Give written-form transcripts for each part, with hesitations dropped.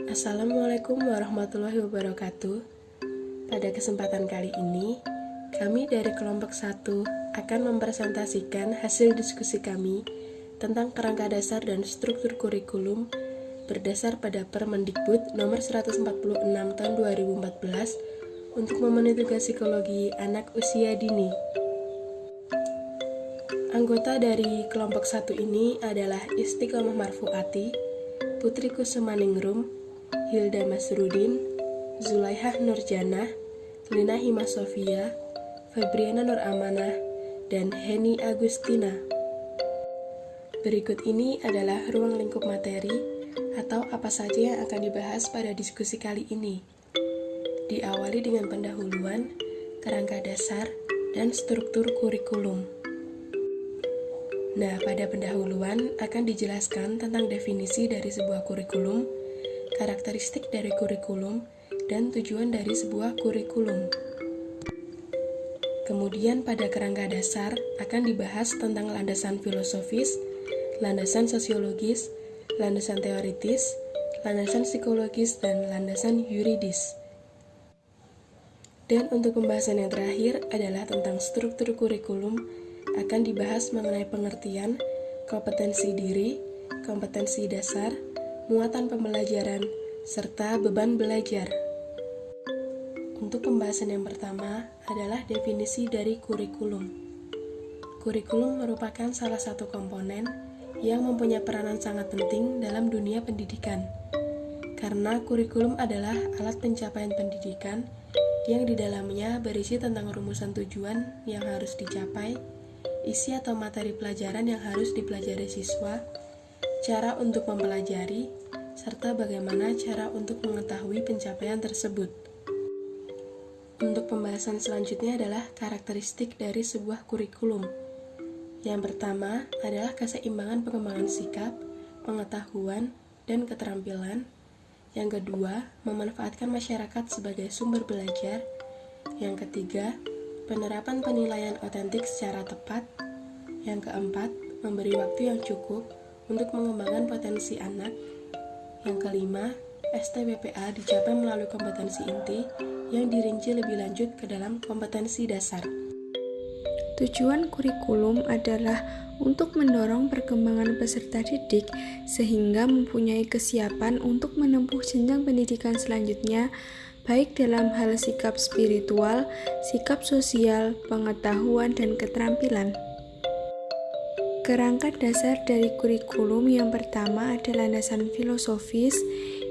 Assalamualaikum warahmatullahi wabarakatuh. Pada kesempatan kali ini, kami dari kelompok 1 akan mempresentasikan hasil diskusi kami tentang kerangka dasar dan struktur kurikulum berdasar pada Permendikbud nomor 146 tahun 2014 untuk memenuhi tugas psikologi anak usia dini. Anggota dari kelompok 1 ini adalah Istiqomah Marfuati, Putri Kusumaningrum, Hilda Masrudin, Zulaihah Nurjanah, Lina Hima Sofia, Febriana Nur Amanah, dan Heni Agustina. Berikut ini adalah ruang lingkup materi atau apa saja yang akan dibahas pada diskusi kali ini. Diawali dengan pendahuluan, kerangka dasar, dan struktur kurikulum. Nah, pada pendahuluan akan dijelaskan tentang definisi dari sebuah kurikulum, karakteristik dari kurikulum, dan tujuan dari sebuah kurikulum. Kemudian pada kerangka dasar akan dibahas tentang landasan filosofis, landasan sosiologis, landasan teoritis, landasan psikologis, dan landasan yuridis. Dan untuk pembahasan yang terakhir adalah tentang struktur kurikulum, akan dibahas mengenai pengertian, kompetensi diri, kompetensi dasar, muatan pembelajaran, serta beban belajar. Untuk pembahasan yang pertama adalah definisi dari kurikulum. Kurikulum merupakan salah satu komponen yang mempunyai peranan sangat penting dalam dunia pendidikan, karena kurikulum adalah alat pencapaian pendidikan yang di dalamnya berisi tentang rumusan tujuan yang harus dicapai, isi atau materi pelajaran yang harus dipelajari siswa, cara untuk mempelajari, serta bagaimana cara untuk mengetahui pencapaian tersebut. Untuk pembahasan selanjutnya adalah karakteristik dari sebuah kurikulum. Yang pertama adalah keseimbangan pengembangan sikap, pengetahuan, dan keterampilan. Yang kedua, memanfaatkan masyarakat sebagai sumber belajar. Yang ketiga, penerapan penilaian otentik secara tepat. Yang keempat, memberi waktu yang cukup untuk mengembangkan potensi anak. Yang kelima, STBPA dicapai melalui kompetensi inti yang dirinci lebih lanjut ke dalam kompetensi dasar. Tujuan kurikulum adalah untuk mendorong perkembangan peserta didik sehingga mempunyai kesiapan untuk menempuh jenjang pendidikan selanjutnya, baik dalam hal sikap spiritual, sikap sosial, pengetahuan, dan keterampilan. Kerangka dasar dari kurikulum yang pertama ada landasan filosofis,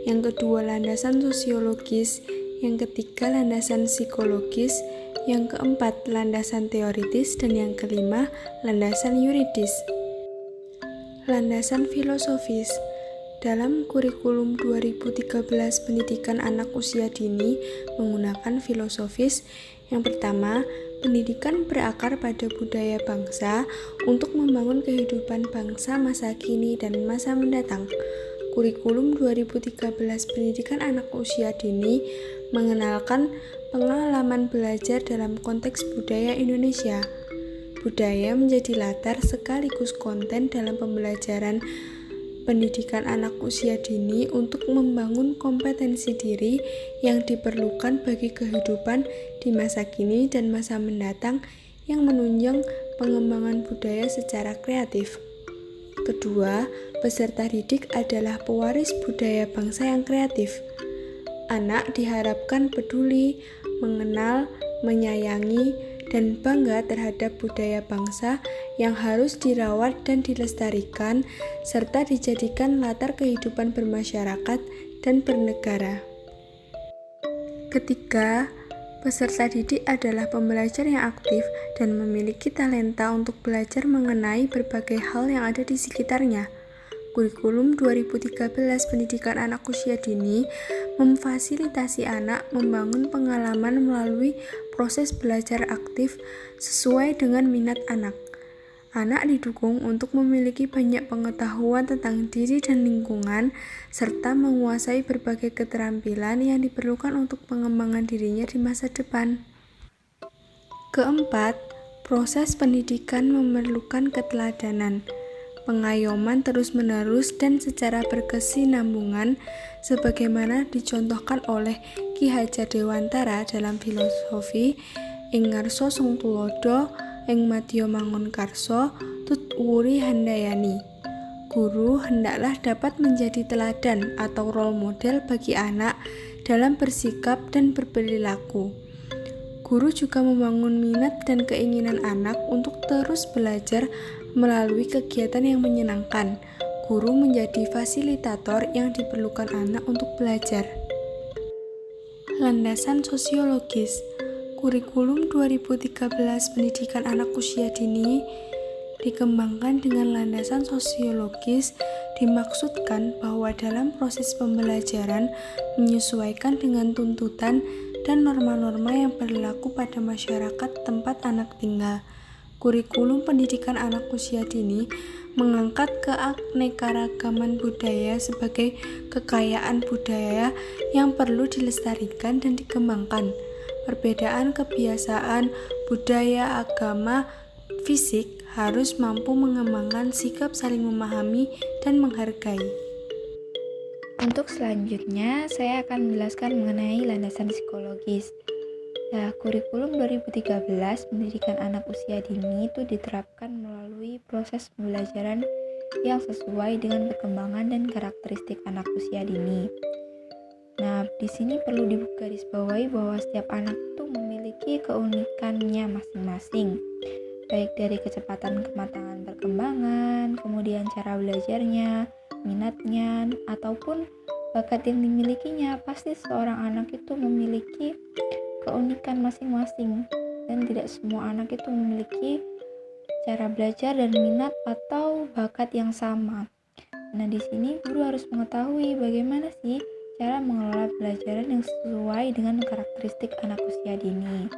yang kedua landasan sosiologis, yang ketiga landasan psikologis, yang keempat landasan teoritis, dan yang kelima landasan yuridis. Landasan filosofis. Dalam kurikulum 2013 pendidikan anak usia dini menggunakan filosofis. Yang pertama, pendidikan berakar pada budaya bangsa untuk membangun kehidupan bangsa masa kini dan masa mendatang. Kurikulum 2013 pendidikan anak usia dini mengenalkan pengalaman belajar dalam konteks budaya Indonesia. Budaya menjadi latar sekaligus konten dalam pembelajaran pendidikan anak usia dini untuk membangun kompetensi diri yang diperlukan bagi kehidupan di masa kini dan masa mendatang yang menunjang pengembangan budaya secara kreatif. Kedua, peserta didik adalah pewaris budaya bangsa yang kreatif. Anak diharapkan peduli, mengenal, menyayangi, dan bangga terhadap budaya bangsa yang harus dirawat dan dilestarikan, serta dijadikan latar kehidupan bermasyarakat dan bernegara. Ketiga, peserta didik adalah pembelajar yang aktif dan memiliki talenta untuk belajar mengenai berbagai hal yang ada di sekitarnya. Kurikulum 2013 pendidikan anak usia dini memfasilitasi anak membangun pengalaman melalui proses belajar aktif sesuai dengan minat anak. Anak didukung untuk memiliki banyak pengetahuan tentang diri dan lingkungan, serta menguasai berbagai keterampilan yang diperlukan untuk pengembangan dirinya di masa depan. Keempat, proses pendidikan memerlukan keteladanan. pengayoman terus-menerus dan secara berkesinambungan sebagaimana dicontohkan oleh Ki Hajar Dewantara dalam filosofi ing ngarsa sung tulodo ing madya mangun karso tut uwuri handayani. Guru hendaklah dapat menjadi teladan atau role model bagi anak dalam bersikap dan berperilaku. Guru juga membangun minat dan keinginan anak untuk terus belajar melalui kegiatan yang menyenangkan. Guru menjadi fasilitator yang diperlukan anak untuk belajar. Landasan sosiologis. Kurikulum 2013 Pendidikan Anak Usia Dini dikembangkan dengan landasan sosiologis. Dimaksudkan bahwa dalam proses pembelajaran menyesuaikan dengan tuntutan dan norma-norma yang berlaku pada masyarakat tempat anak tinggal. Kurikulum pendidikan anak usia dini mengangkat keanekaragaman budaya sebagai kekayaan budaya yang perlu dilestarikan dan dikembangkan. Perbedaan kebiasaan, budaya, agama, fisik harus mampu mengembangkan sikap saling memahami dan menghargai. Untuk selanjutnya, saya akan menjelaskan mengenai landasan psikologis. Kurikulum 2013 pendidikan anak usia dini itu diterapkan melalui proses pembelajaran yang sesuai dengan perkembangan dan karakteristik anak usia dini. Nah, di sini perlu digarisbawahi bahwa setiap anak itu memiliki keunikannya masing-masing, baik dari kecepatan kematangan perkembangan, kemudian cara belajarnya, minatnya, ataupun bakat yang dimilikinya. Pasti seorang anak itu memiliki keunikan masing-masing dan tidak semua anak itu memiliki cara belajar dan minat atau bakat yang sama. Nah, di sini guru harus mengetahui bagaimana sih cara mengelola pelajaran yang sesuai dengan karakteristik anak usia dini.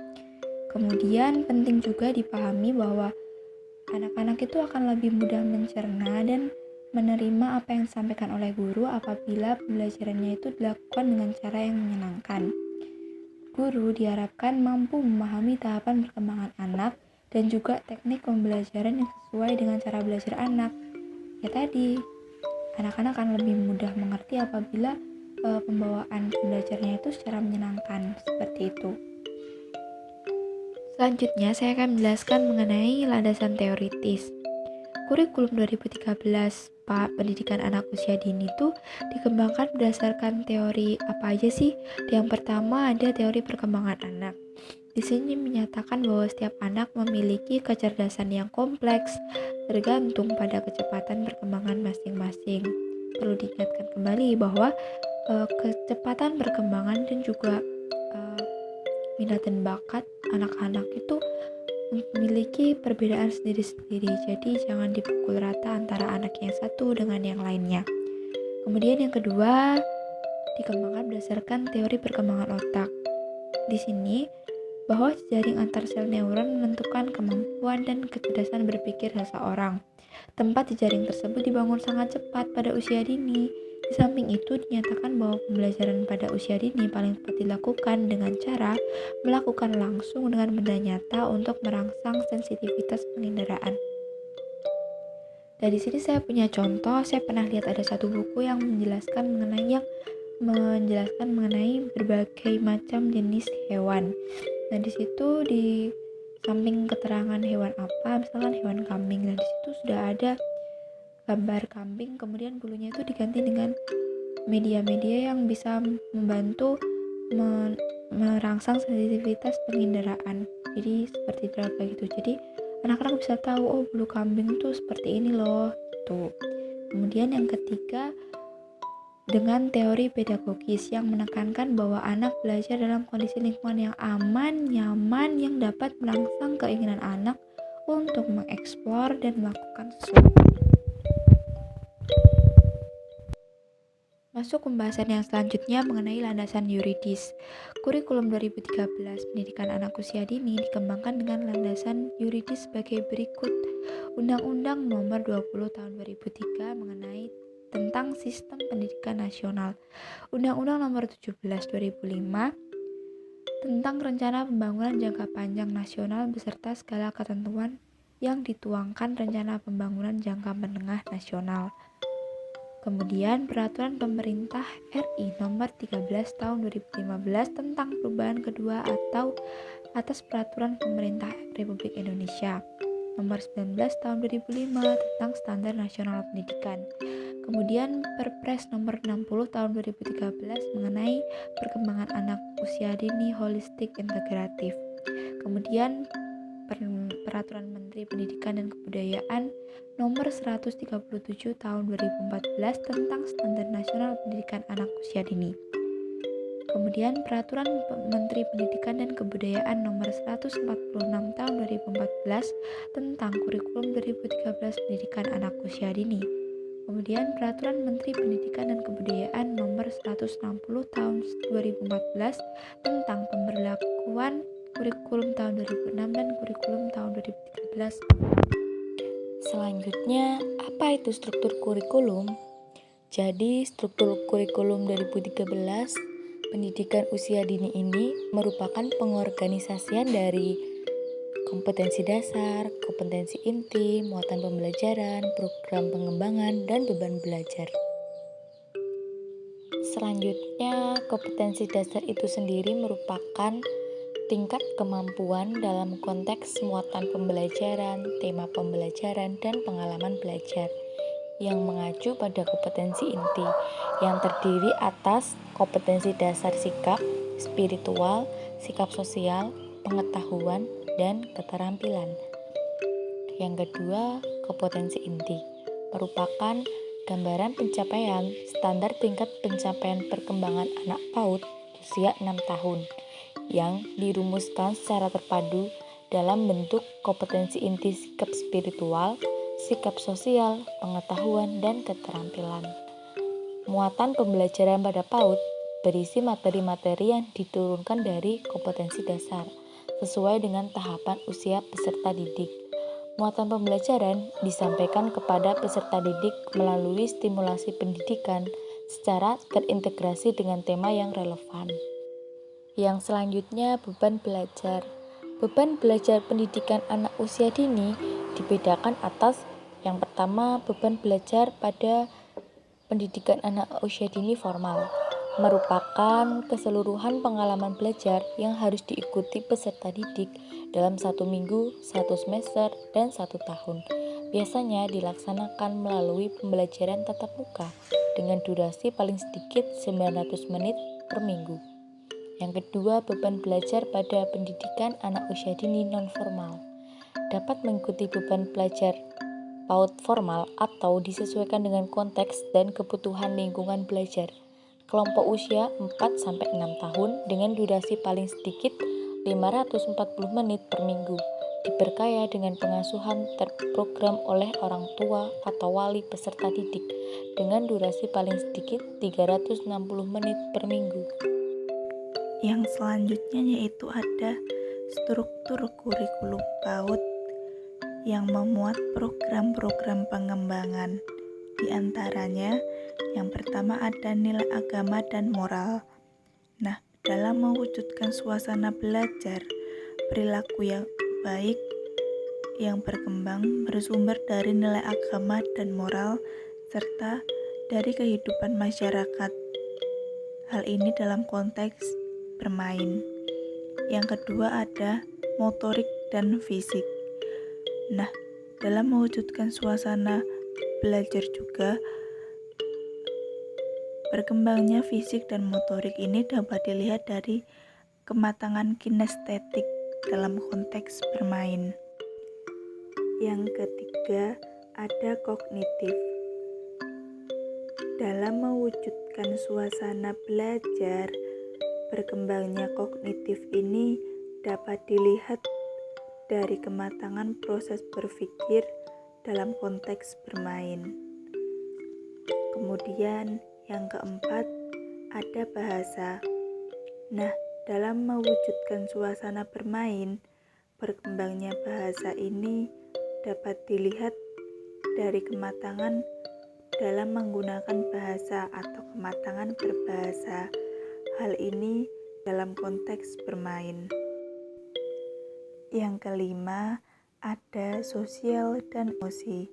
Kemudian penting juga dipahami bahwa anak-anak itu akan lebih mudah mencerna dan menerima apa yang disampaikan oleh guru apabila pembelajarannya itu dilakukan dengan cara yang menyenangkan. Guru diharapkan mampu memahami tahapan perkembangan anak dan juga teknik pembelajaran yang sesuai dengan cara belajar anak. Ya tadi, anak-anak akan lebih mudah mengerti apabila pembawaan pembelajarannya itu secara menyenangkan, seperti itu. Selanjutnya, saya akan menjelaskan mengenai landasan teoritis. Kurikulum 2013 pendidikan anak usia dini itu dikembangkan berdasarkan teori apa aja sih? Yang pertama ada teori perkembangan anak. Di sini menyatakan bahwa setiap anak memiliki kecerdasan yang kompleks tergantung pada kecepatan perkembangan masing-masing. Perlu diingatkan kembali bahwa kecepatan perkembangan dan juga minat dan bakat anak-anak itu memiliki perbedaan sendiri-sendiri, jadi jangan dipukul rata antara anak yang satu dengan yang lainnya. Kemudian yang kedua, dikembangkan berdasarkan teori perkembangan otak. Di sini, bahwa jaring antar sel neuron menentukan kemampuan dan kecerdasan berpikir seseorang. Tempat di jaring tersebut dibangun sangat cepat pada usia dini. Di samping itu, dinyatakan bahwa pembelajaran pada usia dini paling tepat dilakukan dengan cara melakukan langsung dengan benda nyata untuk merangsang sensitivitas penginderaan. Dari sini saya punya contoh, saya pernah lihat ada satu buku yang menjelaskan mengenai berbagai macam jenis hewan. Nah, di situ di samping keterangan hewan apa, misalkan hewan kambing, dan di situ sudah ada gambar kambing, kemudian bulunya itu diganti dengan media-media yang bisa membantu merangsang sensitivitas penginderaan. Jadi seperti draga gitu. Jadi anak-anak bisa tahu, oh bulu kambing itu seperti ini loh. Tuh. Kemudian yang ketiga, dengan teori pedagogis yang menekankan bahwa anak belajar dalam kondisi lingkungan yang aman, nyaman, yang dapat merangsang keinginan anak untuk mengeksplor dan melakukan sesuatu. Masuk pembahasan yang selanjutnya mengenai landasan yuridis. Kurikulum 2013 pendidikan anak usia dini dikembangkan dengan landasan yuridis sebagai berikut. Undang-Undang Nomor 20 Tahun 2003 mengenai tentang Sistem Pendidikan Nasional. Undang-Undang Nomor 17 2005 tentang Rencana Pembangunan Jangka Panjang Nasional beserta segala ketentuan yang dituangkan rencana pembangunan jangka menengah nasional. Kemudian Peraturan Pemerintah RI Nomor 13 Tahun 2015 tentang perubahan kedua atau atas Peraturan Pemerintah Republik Indonesia Nomor 19 Tahun 2005 tentang Standar Nasional Pendidikan. Kemudian Perpres Nomor 60 Tahun 2013 mengenai perkembangan anak usia dini holistik integratif. Kemudian Peraturan Menteri Pendidikan dan Kebudayaan Nomor 137 Tahun 2014 tentang Standar Nasional Pendidikan Anak Usia Dini. Kemudian Peraturan Menteri Pendidikan dan Kebudayaan Nomor 146 Tahun 2014 tentang Kurikulum 2013 Pendidikan Anak Usia Dini. Kemudian Peraturan Menteri Pendidikan dan Kebudayaan Nomor 160 Tahun 2014 tentang pemberlakuan Kurikulum tahun 2006 dan Kurikulum tahun 2013. Selanjutnya, apa itu struktur kurikulum? Jadi, struktur kurikulum 2013 pendidikan usia dini ini merupakan pengorganisasian dari kompetensi dasar, kompetensi inti, muatan pembelajaran, program pengembangan, dan beban belajar. Selanjutnya, kompetensi dasar itu sendiri merupakan tingkat kemampuan dalam konteks muatan pembelajaran, tema pembelajaran, dan pengalaman belajar yang mengacu pada kompetensi inti yang terdiri atas kompetensi dasar sikap, spiritual, sikap sosial, pengetahuan, dan keterampilan. Yang kedua, kompetensi inti merupakan gambaran pencapaian standar tingkat pencapaian perkembangan anak PAUD usia 6 tahun yang dirumuskan secara terpadu dalam bentuk kompetensi inti sikap spiritual, sikap sosial, pengetahuan, dan keterampilan. Muatan pembelajaran pada PAUD berisi materi-materi yang diturunkan dari kompetensi dasar, sesuai dengan tahapan usia peserta didik. Muatan pembelajaran disampaikan kepada peserta didik melalui stimulasi pendidikan secara terintegrasi dengan tema yang relevan. Yang selanjutnya, beban belajar. Beban belajar pendidikan anak usia dini dibedakan atas yang pertama, beban belajar pada pendidikan anak usia dini formal merupakan keseluruhan pengalaman belajar yang harus diikuti peserta didik dalam 1 minggu, 1 semester, dan 1 tahun. Biasanya dilaksanakan melalui pembelajaran tatap muka dengan durasi paling sedikit 900 menit per minggu. Yang kedua, beban belajar pada pendidikan anak usia dini non-formal dapat mengikuti beban belajar PAUD formal atau disesuaikan dengan konteks dan kebutuhan lingkungan belajar. Kelompok usia 4-6 tahun dengan durasi paling sedikit 540 menit per minggu, diperkaya dengan pengasuhan terprogram oleh orang tua atau wali peserta didik dengan durasi paling sedikit 360 menit per minggu. Yang selanjutnya yaitu ada struktur kurikulum PAUD yang memuat program-program pengembangan. Di antaranya, yang pertama ada nilai agama dan moral. Nah, dalam mewujudkan suasana belajar, perilaku yang baik yang berkembang bersumber dari nilai agama dan moral serta dari kehidupan masyarakat. Hal ini dalam konteks bermain. Yang kedua ada motorik dan fisik. Nah, dalam mewujudkan suasana belajar juga, berkembangnya fisik dan motorik ini dapat dilihat dari kematangan kinestetik dalam konteks bermain. Yang ketiga ada kognitif. Dalam mewujudkan suasana belajar, berkembangnya kognitif ini dapat dilihat dari kematangan proses berpikir dalam konteks bermain. Kemudian yang keempat ada bahasa. Nah, dalam mewujudkan suasana bermain, berkembangnya bahasa ini dapat dilihat dari kematangan dalam menggunakan bahasa atau kematangan berbahasa. Hal ini dalam konteks bermain. Yang kelima ada sosial dan emosi.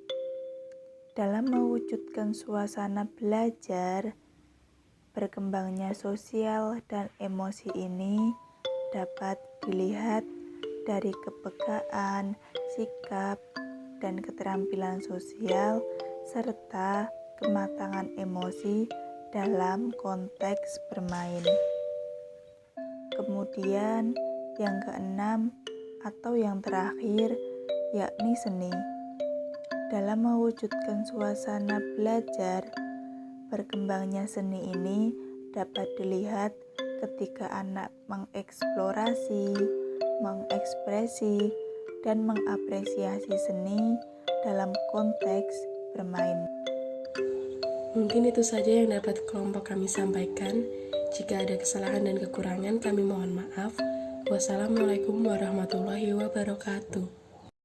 Dalam mewujudkan suasana belajar, berkembangnya sosial dan emosi ini dapat dilihat dari kepekaan, sikap, dan keterampilan sosial, serta kematangan emosi dalam konteks bermain. Kemudian, yang keenam atau yang terakhir, yakni seni. Dalam mewujudkan suasana belajar, berkembangnya seni ini dapat dilihat ketika anak mengeksplorasi, mengekspresi, dan mengapresiasi seni dalam konteks bermain. Mungkin itu saja yang dapat kelompok kami sampaikan. Jika ada kesalahan dan kekurangan, kami mohon maaf. Wassalamualaikum warahmatullahi wabarakatuh.